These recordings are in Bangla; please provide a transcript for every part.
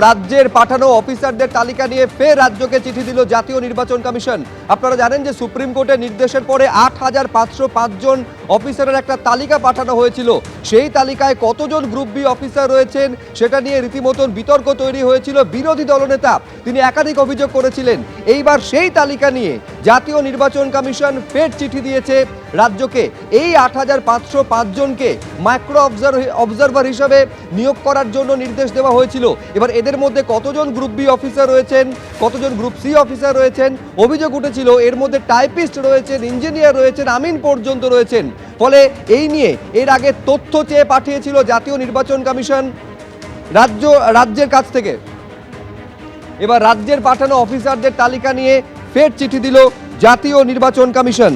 রাজ্যের পাঠানো অফিসারদের তালিকা নিয়ে ফের রাজ্যকে চিঠি দিল জাতীয় নির্বাচন কমিশন। আপনারা জানেন যে সুপ্রিম কোর্টের নির্দেশের পরে ৮,৫০৫ জন অফিসারের একটা তালিকা পাঠানো হয়েছিল। সেই তালিকায় কতজন গ্রুপ বি অফিসার রয়েছেন সেটা নিয়ে রীতিমতন বিতর্ক তৈরি হয়েছিল। বিরোধী দলনেতা তিনি একাধিক অভিযোগ করেছিলেন। এইবার সেই তালিকা নিয়ে জাতীয় নির্বাচন কমিশন ফের চিঠি দিয়েছে রাজ্যকে। এই ৮,৫০৫ জনকে মাইক্রো অবজারভার হিসাবে নিয়োগ করার জন্য নির্দেশ দেওয়া হয়েছিল। এবার এদের মধ্যে কতজন গ্রুপ বি অফিসার রয়েছেন, কতজন গ্রুপ সি অফিসার রয়েছেন, অভিযোগ উঠেছিল এর মধ্যে টাইপিস্ট রয়েছেন, ইঞ্জিনিয়ার রয়েছেন, আমিন পর্যন্ত রয়েছেন। ফলে এই নিয়ে এর আগে তথ্য চেয়ে পাঠিয়েছিল জাতীয় নির্বাচন কমিশন রাজ্যের কাছ থেকে। এবার রাজ্যের পাঠানো অফিসারদের তালিকা নিয়ে ফের চিঠি দিল জাতীয় নির্বাচন কমিশন।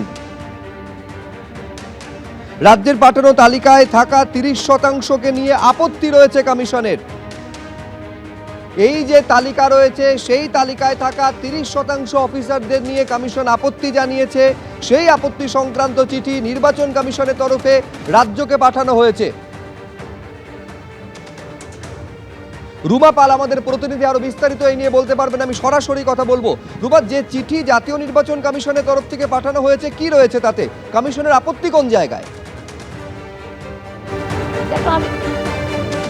রাজ্যের পাঠানো তালিকায় থাকা ৩০% নিয়ে আপত্তি রয়েছে কমিশনের। এই যে তালিকা রয়েছে সেই তালিকায় থাকা ৩০% অফিসারদের নিয়ে কমিশন আপত্তি জানিয়েছে। সেই আপত্তি সংক্রান্ত চিঠি নির্বাচন কমিশনের তরফে রাজ্যকে পাঠানো হয়েছে। রুমা পাল আমাদের প্রতিনিধি আরো বিস্তারিত এই নিয়ে বলতে পারবেন। আমি সরাসরি কথা বলবো। রুমা, যে চিঠি জাতীয় নির্বাচন কমিশনের তরফ থেকে পাঠানো হয়েছে কি রয়েছে তাতে? কমিশনের আপত্তি কোন জায়গায়?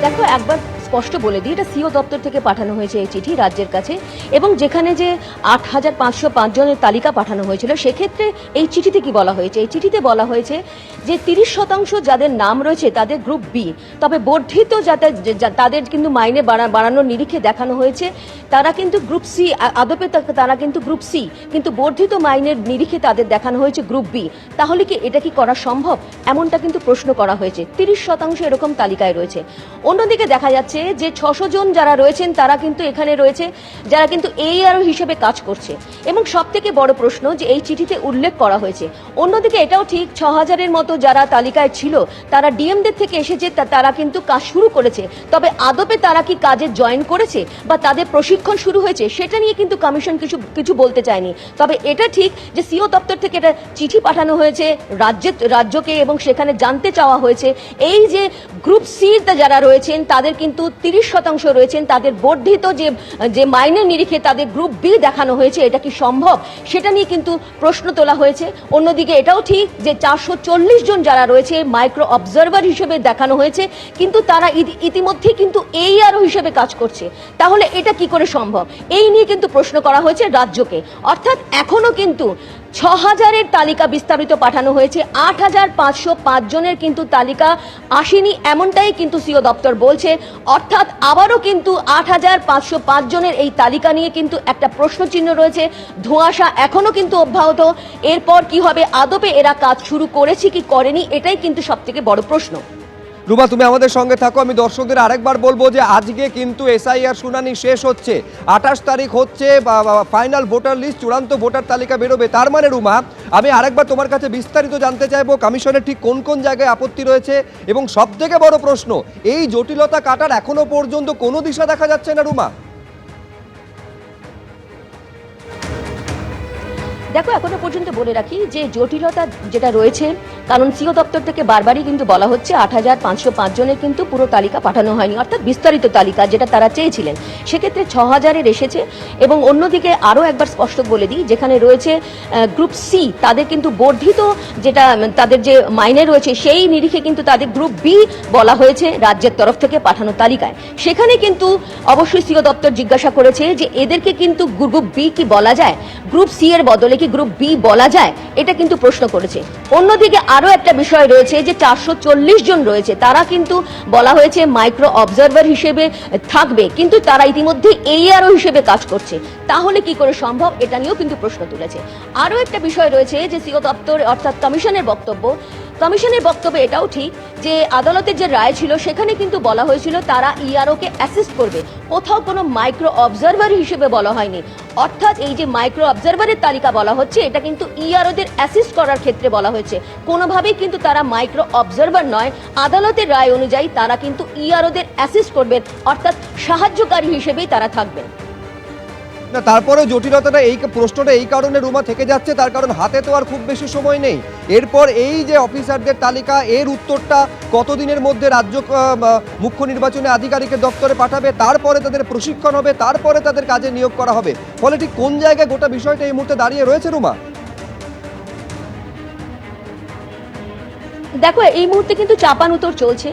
দেখো একবার স্পষ্ট বলে দিই, এটা সিও দপ্তর থেকে পাঠানো হয়েছে এই চিঠি রাজ্যের কাছে, এবং যেখানে যে ৮,৫০৫ জনের তালিকা পাঠানো হয়েছিল সেক্ষেত্রে এই চিঠিতে কি বলা হয়েছে? এই চিঠিতে বলা হয়েছে যে ৩০% যাদের নাম রয়েছে তাদের গ্রুপ বি, তবে বর্ধিত যাতে তাদের কিন্তু মাইনে বাড়ানোর নিরিখে দেখানো হয়েছে তারা কিন্তু গ্রুপ সি, আদপে তারা কিন্তু গ্রুপ সি, কিন্তু বর্ধিত মাইনের নিরিখে তাদের দেখানো হয়েছে গ্রুপ বি। তাহলে কি এটা কি করা সম্ভব? এমনটা কিন্তু প্রশ্ন করা হয়েছে। ৩০% এরকম তালিকায় রয়েছে। অন্যদিকে দেখা যাচ্ছে যে ৬০০ জন যারা রয়েছেন তারা কিন্তু এখানে রয়েছে যারা কিন্তু ARO হিসেবে কাজ করছে। এবং সব থেকে বড় প্রশ্ন যে এই চিঠিতে উল্লেখ করা হয়েছে, অন্যদিকে এটাও ঠিক ৬,০০০-এর মতো যারা তালিকায় ছিল তারা ডিএমদের থেকে এসেছে, তারা কিন্তু কাজ শুরু করেছে, তবে আদপে তারা কি কাজে জয়েন করেছে বা তাদের প্রশিক্ষণ শুরু হয়েছে সেটা নিয়ে কিন্তু কমিশন কিছু বলতে চায়নি। তবে এটা ঠিক যে সিও দপ্তর থেকে এটা চিঠি পাঠানো হয়েছে রাজ্যকে, এবং সেখানে জানতে চাওয়া হয়েছে এই যে গ্রুপ সি যারা রয়েছেন তাদের কিন্তু ৩০% রয়েছেন, তাদের বর্ধিত যে মাইনের নিরিখে তাদের গ্রুপ বি দেখানো হয়েছে, এটা কি সম্ভব সেটা নিয়ে কিন্তু প্রশ্ন তোলা হয়েছে। অন্যদিকে এটাও ঠিক যে ৪৪০ জন যারা রয়েছে মাইক্রো অবজারভার হিসেবে দেখানো হয়েছে, কিন্তু তারা ইতিমধ্যে কিন্তু ARO হিসেবে কাজ করছে। তাহলে এটা কি করে সম্ভব? এই নিয়ে কিন্তু প্রশ্ন করা হয়েছে রাজ্যকে। অর্থাৎ এখনো কিন্তু ৬,০০০-এর তালিকা বিস্তারিত পাঠানো হয়েছে, ৮,৫০৫ জনের কিন্তু তালিকা আসেনি, এমনটাই কিন্তু সিও দপ্তর বলছে। অর্থাৎ আবারও কিন্তু ৮,৫০৫ জনের এই তালিকা নিয়ে কিন্তু একটা প্রশ্নচিহ্ন রয়েছে, ধোঁয়াশা এখনো কিন্তু অব্যাহত। এরপর কি হবে? আদপে এরা কাজ শুরু করেছে কি করেনি, এটাই কিন্তু সব থেকে বড় প্রশ্ন। রুমা, তুমি আমাদের সঙ্গে থাকো। আমি দর্শকদের আরেকবার বলবো যে আজকে কিন্তু SIR শুনানি শেষ হচ্ছে, ২৮ তারিখ হচ্ছে ফাইনাল ভোটার লিস্ট, চূড়ান্ত ভোটার তালিকা বেরোবে। তার মানে রুমা, আমি আরেকবার তোমার কাছে বিস্তারিত জানতে চাইবো কমিশনের ঠিক কোন কোন জায়গায় আপত্তি রয়েছে, এবং সব থেকে বড় প্রশ্ন এই জটিলতা কাটার এখনো পর্যন্ত কোনো দিশা দেখা যাচ্ছে না। রুমা, দেখো এখনো পর্যন্ত বলে রাখি যে জটিলতা যেটা রয়েছে, কারণ সিও দপ্তর থেকে বারবারই কিন্তু বলা হচ্ছে ৮,৫০৫ জনের কিন্তু পুরো তালিকা পাঠানো হয়নি, অর্থাৎ বিস্তারিত তালিকা যেটা তারা চেয়েছিলেন, সেক্ষেত্রে ৬,০০০-এর এসেছে। এবং অন্যদিকে আরও একবার স্পষ্ট বলে দিই, যেখানে রয়েছে গ্রুপ সি তাদের কিন্তু বর্ধিত যেটা তাদের যে মাইনে রয়েছে সেই নিরিখে কিন্তু তাদের গ্রুপ বি বলা হয়েছে রাজ্যের তরফ থেকে পাঠানো তালিকায়। সেখানে কিন্তু অবশ্যই সিও দপ্তর জিজ্ঞাসা করেছে যে এদেরকে কিন্তু গ্রুপ বি কি বলা যায়, গ্রুপ সি এর বদলে কি গ্রুপ বি বলা যায়, এটা কিন্তু প্রশ্ন করেছে। অন্যদিকে আরো একটা বিষয় রয়েছে যে ৪৪০ জন রয়েছে, তারা কিন্তু বলা হয়েছে মাইক্রো অবজারভার হিসেবে থাকবে, কিন্তু তারা ইতিমধ্যে ARO হিসেবে কাজ করছে। তাহলে কি করে সম্ভব, এটা নিয়েও কিন্তু প্রশ্ন তুলেছে। আরো একটা বিষয় রয়েছে যে সিও দপ্তর অর্থাৎ কমিশনের বক্তব্য এটাও ঠিক যে আদালতের যে রায় ছিল সেখানে কিন্তু বলা হয়েছিল তারা ERO-কে অ্যাসিস্ট করবে, কোথাও কোনো মাইক্রো অবজারভার হিসেবে বলা হয়নি। অর্থাৎ এই যে মাইক্রো অবজারভারের তালিকা বলা হচ্ছে এটা কিন্তু ERO-দের অ্যাসিস্ট করার ক্ষেত্রে বলা হয়েছে, কোনোভাবেই কিন্তু তারা মাইক্রো অবজারভার নয়। আদালতের রায় অনুযায়ী তারা কিন্তু ERO-দের অ্যাসিস্ট করবেন, অর্থাৎ সাহায্যকারী হিসেবেই তারা থাকবেন। না, তারপরে জটিলতাটা এই প্রশ্নটা এই কারণে রুমা থেকে যাচ্ছে, তার কারণ হাতে তো আর খুব বেশি সময় নেই। এরপর এই যে অফিসারদের তালিকা, এর উত্তরটা কতদিনের মধ্যে রাজ্য মুখ্য নির্বাচনী আধিকারিকের দপ্তরে পাঠাবে, তারপরে তাদের প্রশিক্ষণ হবে, তারপরে তাদের কাজে নিয়োগ করা হবে। ফলে ঠিক কোন জায়গায় গোটা বিষয়টা এই মুহূর্তে দাঁড়িয়ে রয়েছে রুমা? দেখো, এই মুহূর্তে কিন্তু চাপানুতর চলছে।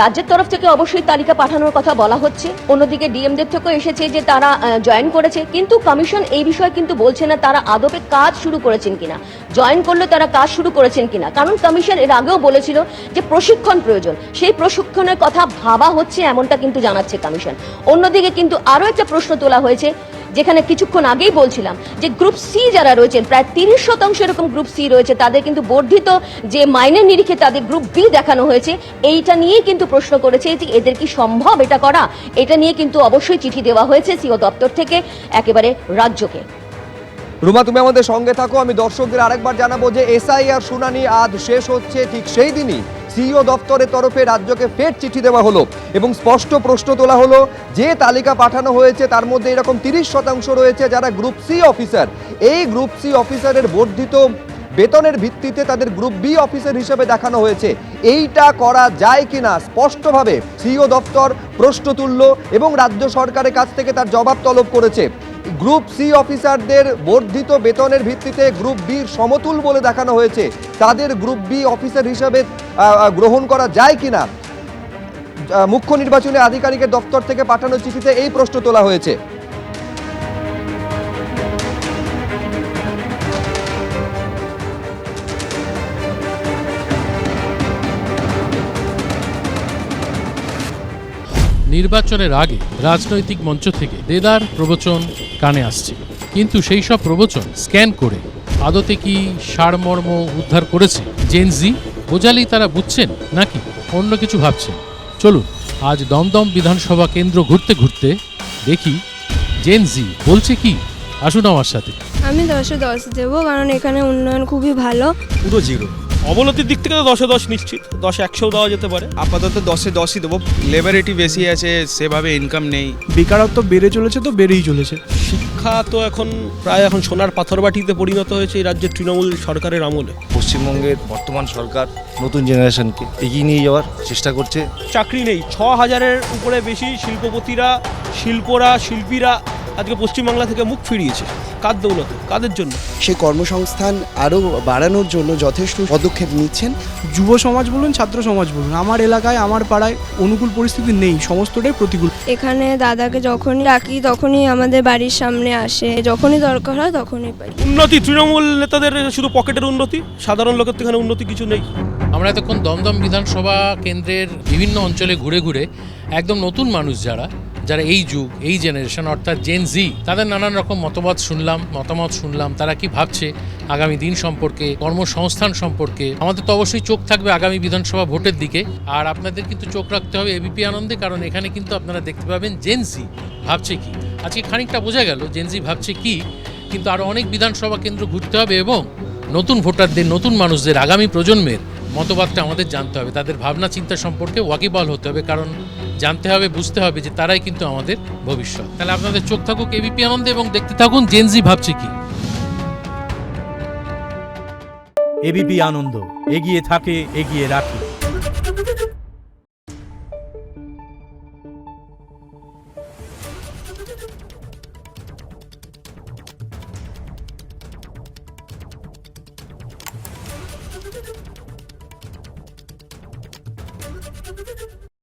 রাজ্যের তরফ থেকে অবশ্যই তালিকা পাঠানোর কথা বলা হচ্ছে, অন্যদিকে ডিএমদের থেকেও এসেছে যে তারা জয়েন করেছে, কিন্তু কমিশন এই বিষয়ে কিন্তু বলছে না তারা আদপে কাজ শুরু করেছেন কিনা, জয়েন করলে তারা কাজ শুরু করেছেন কিনা। কারণ কমিশন এর আগেও বলেছিল যে প্রশিক্ষণ প্রয়োজন, সেই প্রশিক্ষণের কথা ভাবা হচ্ছে এমনটা কিন্তু জানাচ্ছে কমিশন। অন্যদিকে কিন্তু আরো একটা প্রশ্ন তোলা হয়েছে, যেখানে কিছুক্ষণ আগেই বলছিলাম যে গ্রুপ সি যারা রয়েছেন, প্রায় 30% এরকম গ্রুপ সি রয়েছে, তাদের কিন্তু বর্ধিত যে মাইনের নিরিখে তাদের গ্রুপ বি দেখানো হয়েছে, এইটা নিয়ে কিন্তু প্রশ্ন করেছে যে এদের কি সম্ভব এটা করা। এটা নিয়ে কিন্তু অবশ্যই চিঠি দেওয়া হয়েছে সিও দপ্তর থেকে একেবারে রাজ্যকে। রুমা, তুমি আমাদের সঙ্গে থাকো। আমি দর্শকদের আরেকবার জানাবো যে এসআইআর শুনানি আজ শেষ হচ্ছে, ঠিক সেই দিনই সিইও দপ্তরের তরফে রাজ্যকে ফের চিঠি দেওয়া হলো এবং স্পষ্ট প্রশ্ন তোলা হলো যে তালিকা পাঠানো হয়েছে তার মধ্যে এরকম 30% রয়েছে যারা গ্রুপ সি অফিসার। এই গ্রুপ সি অফিসারের বর্ধিত বেতনের ভিত্তিতে তাদের গ্রুপ বি অফিসার হিসেবে দেখানো হয়েছে। এইটা করা যায় কিনা স্পষ্টভাবে সিইও দপ্তর প্রশ্ন তুলল এবং রাজ্য সরকারের কাছ থেকে তার জবাব তলব করেছে। গ্রুপ সি অফিসারদের বর্ধিত বেতনের ভিত্তিতে গ্রুপ বির সমতুল বলে দেখানো হয়েছে, তাদের গ্রুপ বি অফিসার হিসাবে গ্রহণ করা যায় কিনা মুখ্য নির্বাচনী আধিকারিকের দপ্তর থেকে পাঠানো চিঠিতে এই প্রশ্ন তোলা হয়েছে। নির্বাচনের আগে রাজনৈতিক মঞ্চ থেকে দেদার প্রবচন কানে আসছে, কিন্তু সেই সব প্রবচন স্ক্যান করে আদতে কি সারমর্ম উদ্ধার করেছে জেনজি? বোঝালেই তারা বুঝছেন নাকি অন্য কিছু ভাবছেন? চলুন আজ দমদম বিধানসভা কেন্দ্র ঘুরতে ঘুরতে দেখি জেনজি বলছে কি। আসুন আমার সাথে। আমি 10-এ 10 দেবো, কারণ এখানে উন্নয়ন খুবই ভালো। পুরো জিরো। অবনতির দিক থেকে তো 10-এ 10 নিশ্চিত, 10-এ 100 দেওয়া যেতে পারে। আপাতত 10-এ 10ই দেবো। লেবারেটি বেশি আছে, সেভাবে ইনকাম নেই, বেকারত্ব বেড়ে চলেছে, তো বেড়েই চলেছে। শিক্ষা তো এখন প্রায় সোনার পাথরবাটিতে পরিণত হয়েছে এই রাজ্যের তৃণমূল সরকারের আমলে। পশ্চিমবঙ্গের বর্তমান সরকার নতুন জেনারেশনকে এগিয়ে নিয়ে যাওয়ার চেষ্টা করছে। চাকরি নেই, 6000-এর উপরে বেশি শিল্পপতিরা, শিল্পীরা আজকে পশ্চিমবাংলা থেকে মুখ ফিরিয়েছে। কার দৌলতে, কাদের জন্য? সেই কর্মসংস্থান আরও বাড়ানোর জন্য যথেষ্ট পদক্ষেপ নিচ্ছেন। যুব সমাজ বলুন, ছাত্র সমাজ বলুন, আমার এলাকায় আমার পাড়ায় অনুকূল পরিস্থিতি নেই, সমস্তটাই প্রতিকূল। এখানে দাদাকে যখনই ডাকি তখনই আমাদের বাড়ির সামনে আসে, যখনই দরকার হয় তখনই পাই। উন্নতি তৃণমূল নেতাদের শুধু পকেটের উন্নতি, সাধারণ লোকের তো এখানে উন্নতি কিছু নেই। আমরা এতক্ষণ দমদম বিধানসভা কেন্দ্রের বিভিন্ন অঞ্চলে ঘুরে ঘুরে একদম নতুন মানুষ যারা এই যুগ, এই জেনারেশন অর্থাৎ জেন জি, তাদের নানান রকম মতামত শুনলাম তারা কি ভাবছে আগামী দিন সম্পর্কে, কর্মসংস্থান সম্পর্কে। আমাদের তো অবশ্যই চোখ থাকবে আগামী বিধানসভা ভোটের দিকে, আর আপনাদের কিন্তু চোখ রাখতে হবে এবিপি আনন্দে, কারণ এখানে কিন্তু আপনারা দেখতে পাবেন জেন জি ভাবছে কি। আজকে খানিকটা বোঝা গেল জেন জি ভাবছে কি, কিন্তু আরও অনেক বিধানসভা কেন্দ্র ঘুরতে হবে এবং নতুন ভোটারদের, নতুন মানুষদের, আগামী প্রজন্মের মতবাদটা আমাদের জানতে হবে, তাদের ভাবনা চিন্তা সম্পর্কে ওয়াকিবহাল হতে হবে, কারণ জানতে হবে, বুঝতে হবে যে তারাই কিন্তু আমাদের ভবিষ্যৎ। তাহলে আপনাদের চোখ থাকুক এবিপি আনন্দে এবং দেখতে থাকুন জেনজি ভাবছে কি। এবিপি আনন্দ, এগিয়ে থাকে, এগিয়ে রাখে।